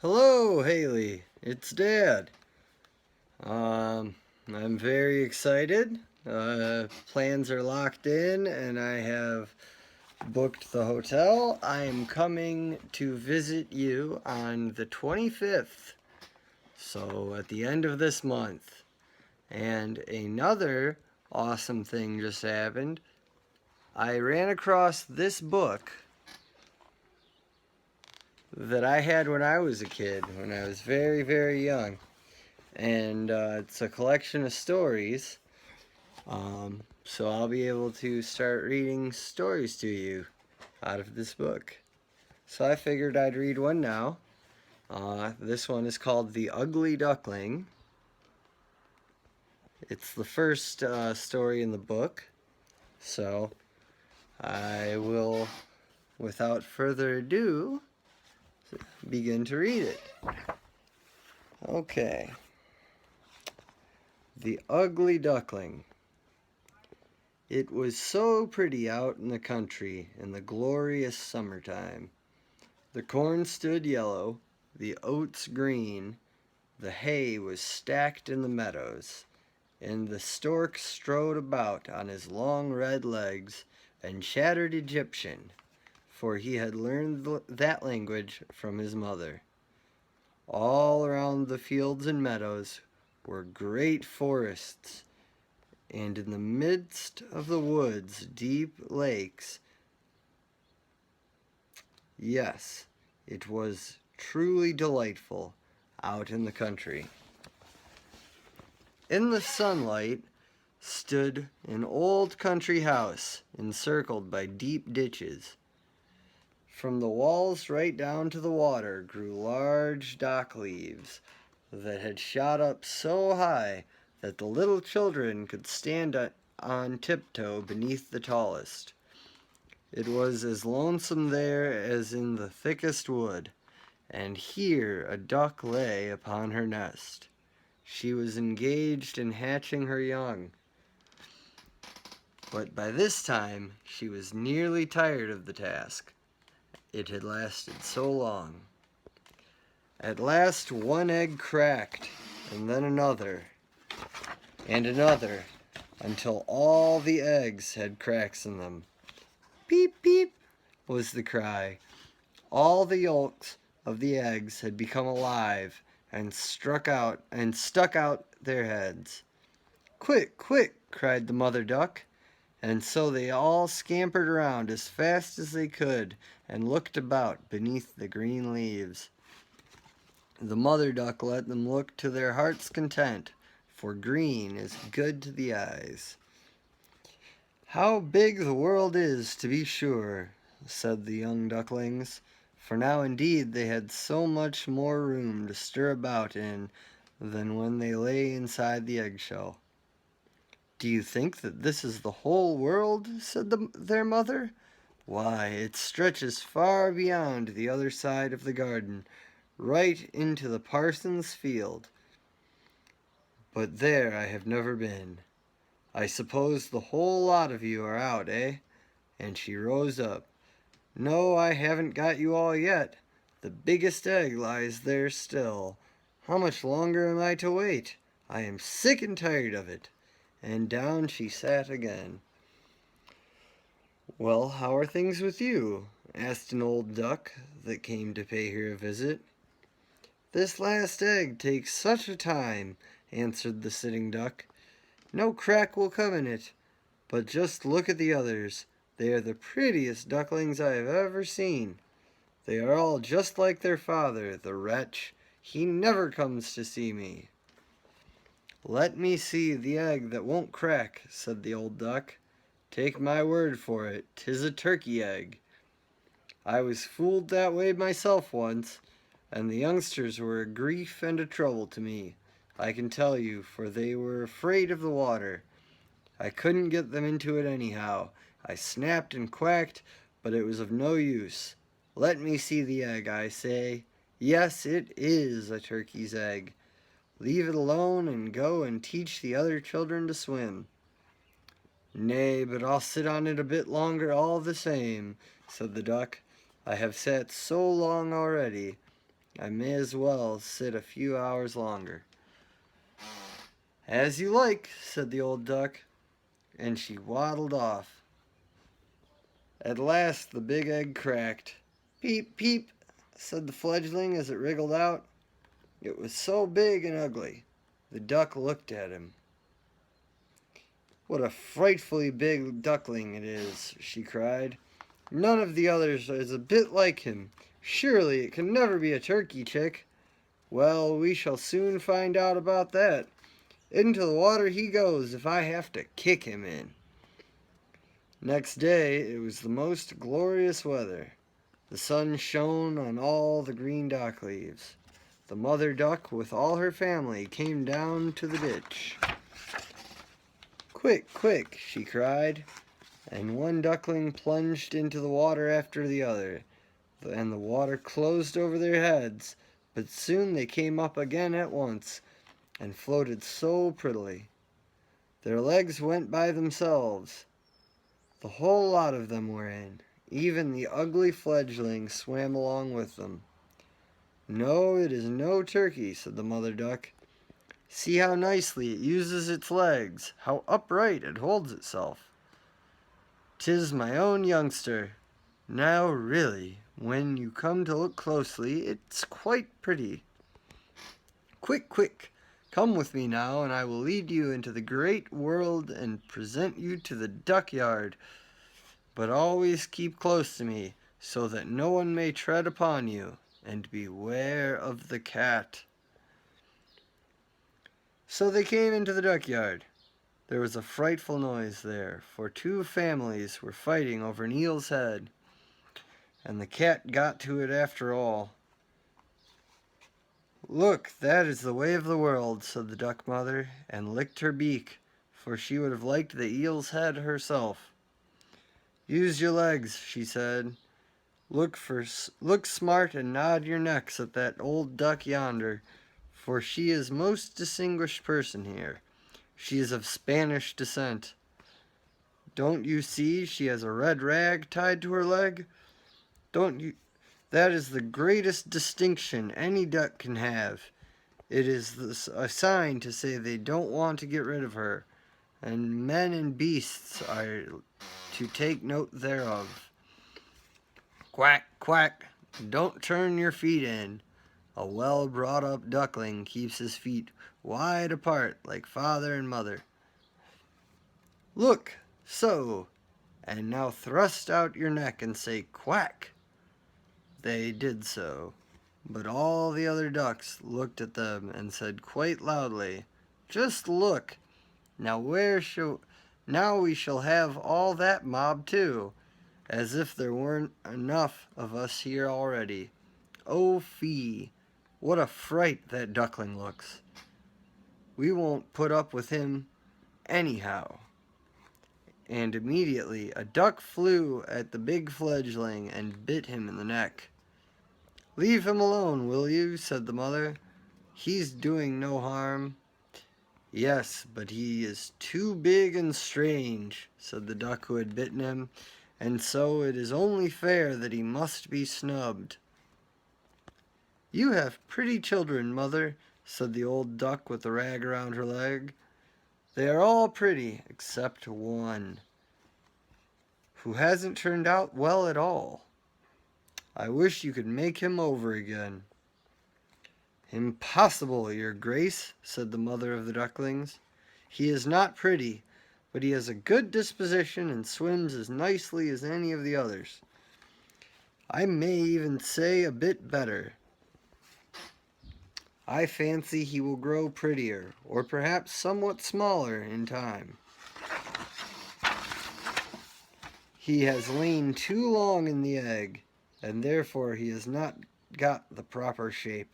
Hello, Haley. It's Dad. I'm very excited. Plans are locked in, and I have booked the hotel. I am coming to visit you on the 25th, so at the end of this month. And another awesome thing just happened. I ran across this book that I had when I was a kid, when I was very, very young. And it's a collection of stories. So I'll be able to start reading stories to you out of this book. So I figured I'd read one now. This one is called The Ugly Duckling. It's the first story in the book. So I will, without further ado, begin to read it. Okay. The Ugly Duckling. It was so pretty out in the country in the glorious summertime. The corn stood yellow, the oats green, the hay was stacked in the meadows, and the stork strode about on his long red legs and chattered Egyptian, for he had learned that language from his mother. All around the fields and meadows were great forests, and in the midst of the woods deep lakes. Yes, it was truly delightful out in the country. In the sunlight stood an old country house encircled by deep ditches. From the walls right down to the water grew large dock leaves that had shot up so high that the little children could stand on tiptoe beneath the tallest. It was as lonesome there as in the thickest wood, and here a duck lay upon her nest. She was engaged in hatching her young, but by this time she was nearly tired of the task. It had lasted so long. At last one egg cracked, and then another, and another, until all the eggs had cracks in them. Peep, peep, was the cry. All the yolks of the eggs had become alive and stuck out their heads. Quick, quick, cried the mother duck, and so they all scampered around as fast as they could and looked about beneath the green leaves. The mother duck let them look to their heart's content, for green is good to the eyes. How big the world is, to be sure, said the young ducklings, for now indeed they had so much more room to stir about in than when they lay inside the eggshell. Do you think that this is the whole world? Said their mother. Why, it stretches far beyond the other side of the garden, right into the parson's field. But there I have never been. I suppose the whole lot of you are out, eh? And she rose up. No, I haven't got you all yet. The biggest egg lies there still. How much longer am I to wait? I am sick and tired of it. And down she sat again. Well, how are things with you? Asked an old duck that came to pay her a visit. This last egg takes such a time, answered the sitting duck. No crack will come in it, but just look at the others. They are the prettiest ducklings I have ever seen. They are all just like their father, the wretch. He never comes to see me. Let me see the egg that won't crack, said the old duck. Take my word for it, 'tis a turkey egg. I was fooled that way myself once, and the youngsters were a grief and a trouble to me, I can tell you, for they were afraid of the water. I couldn't get them into it anyhow. I snapped and quacked, but it was of no use. Let me see the egg, I say. Yes, it is a turkey's egg. Leave it alone and go and teach the other children to swim. Nay, but I'll sit on it a bit longer all the same, said the duck. I have sat so long already. I may as well sit a few hours longer." "As you like," said the old duck, and she waddled off. At last the big egg cracked. "Peep, peep," said the fledgling as it wriggled out. It was so big and ugly. The duck looked at him. "What a frightfully big duckling it is," she cried. "None of the others is a bit like him. Surely it can never be a turkey chick. Well, we shall soon find out about that. Into the water he goes if I have to kick him in." Next day it was the most glorious weather. The sun shone on all the green dock leaves. The mother duck with all her family came down to the ditch. "Quick, quick," she cried, and one duckling plunged into the water after the other, and the water closed over their heads, but soon they came up again at once, and floated so prettily. Their legs went by themselves. The whole lot of them were in. Even the ugly fledgling swam along with them. "No, it is no turkey," said the mother duck. "See how nicely it uses its legs, how upright it holds itself. 'Tis my own youngster. Now, really, when you come to look closely, it's quite pretty. Quick, quick, come with me now, and I will lead you into the great world and present you to the duck yard. But always keep close to me, so that no one may tread upon you, and beware of the cat." So they came into the duck yard. There was a frightful noise there, for two families were fighting over an eel's head, and the cat got to it after all. "Look, that is the way of the world," said the duck mother, and licked her beak, for she would have liked the eel's head herself. "Use your legs," she said. Look smart and nod your necks at that old duck yonder, for she is most distinguished person here. She is of Spanish descent. Don't you see she has a red rag tied to her leg? Don't you? That is the greatest distinction any duck can have. It is a sign to say they don't want to get rid of her, and men and beasts are to take note thereof. Quack, quack, don't turn your feet in. A well brought up duckling keeps his feet wide apart like father and mother. Look, so, and now thrust out your neck and say quack." They did so, but all the other ducks looked at them and said quite loudly, "Just look, now now we shall have all that mob too, as if there weren't enough of us here already. Oh fie, what a fright that duckling looks. We won't put up with him anyhow." And immediately a duck flew at the big fledgling and bit him in the neck. "Leave him alone, will you?" said the mother. "He's doing no harm." "Yes, but he is too big and strange," said the duck who had bitten him, "and so it is only fair that he must be snubbed." "You have pretty children, mother," said the old duck with the rag around her leg. "They are all pretty except one, who hasn't turned out well at all. I wish you could make him over again." "Impossible, your grace," said the mother of the ducklings. "He is not pretty, but he has a good disposition and swims as nicely as any of the others. I may even say a bit better. I fancy he will grow prettier, or perhaps somewhat smaller in time. He has lain too long in the egg, and therefore he has not got the proper shape."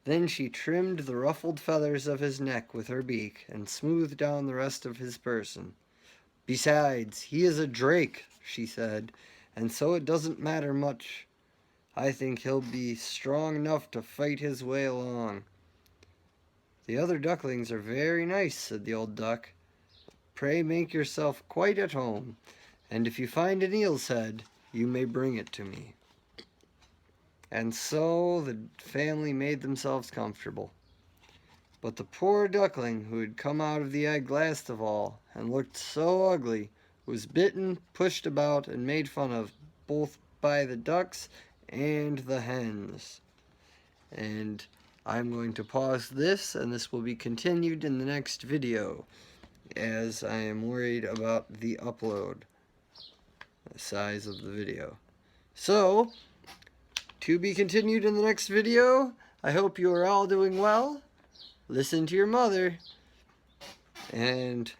Then she trimmed the ruffled feathers of his neck with her beak, and smoothed down the rest of his person. "Besides, he is a drake," she said, "and so it doesn't matter much. I think he'll be strong enough to fight his way along." "The other ducklings are very nice," said the old duck. "Pray make yourself quite at home, and if you find an eel's head, you may bring it to me." And so the family made themselves comfortable. But the poor duckling, who had come out of the egg last of all, and looked so ugly, was bitten, pushed about, and made fun of, both by the ducks and the hens. And I'm going to pause this, and this will be continued in the next video, as I am worried about the upload, the size of the video. So, to be continued in the next video. I hope you are all doing well. Listen to your mother, and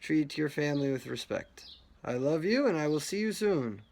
treat your family with respect. I love you, and I will see you soon.